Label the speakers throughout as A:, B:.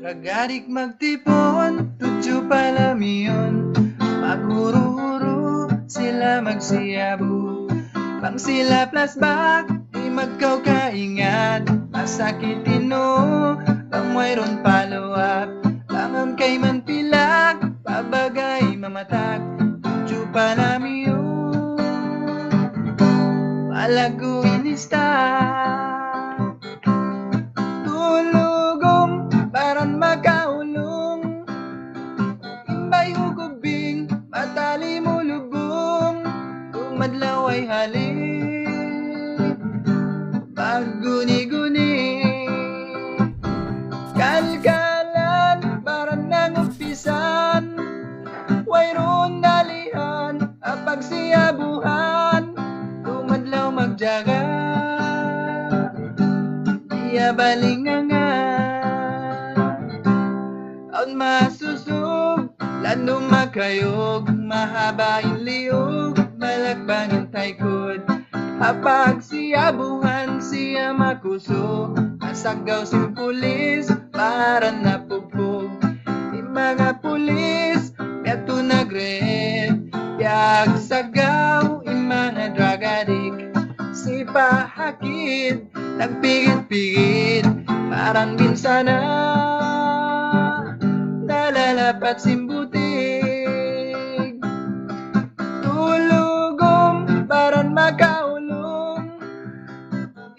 A: Ragadik magtipon, tudyo palamiyon. Maghuro-huro, sila magsiyabu. Pang sila plasbak, di magkaw kaingat. Masakit tino, pang mayroon follow-up. Pangam kay man pilak, pabagay mamatak. Tudyo palamiyon, palago inista. Tulugong, baran makaulong. Imbay hugubing, matali mo lubong. Kung madlaw ay halik, pagguni-guni. Kalkalan, baran nang umpisan. Wayron dalihan, apag siyabuhan. Kung madlaw magjaga, iya balinganga. Aun masusog, lalo makayog. Mahabain liyog, malakbangin taykod. Hapag siyabuhan, siya makuso. Masagaw si pulis, para napupog. Di mga pulis, kato nagred. Piag sagaw, mga drug addict. Si pahakid, nagpigit-pigit. Parang binsana, nalalapat simbutig. Tulugom, parang makaulong.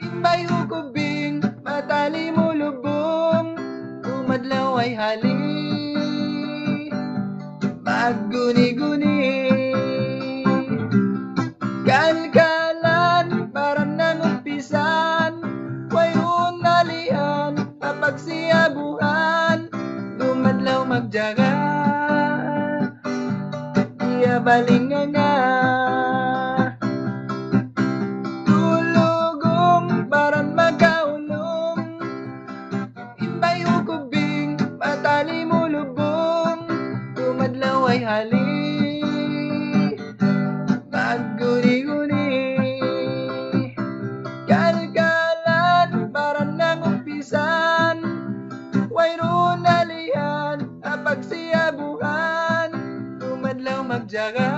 A: Imbay hukubing, matali mo lubong. Kumadlaw ay hali, magguni-guni. Kalkalan, parang nangumpisan. Wayron nalian, kapag siyabuhan. Dumadlaw magjaga, iya balinganga. Tulugong, parang magkaulong. Imbay hukubing, matali mo lubong. Dumadlaw ay hali, magguni-guni. Kalkalan, parang nangumpisan. Wayron nalihan, apag siyabuhan. Tumadlaw magjaga,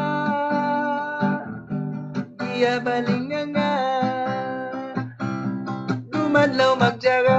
A: iya balinganga. Tumadlaw magjaga.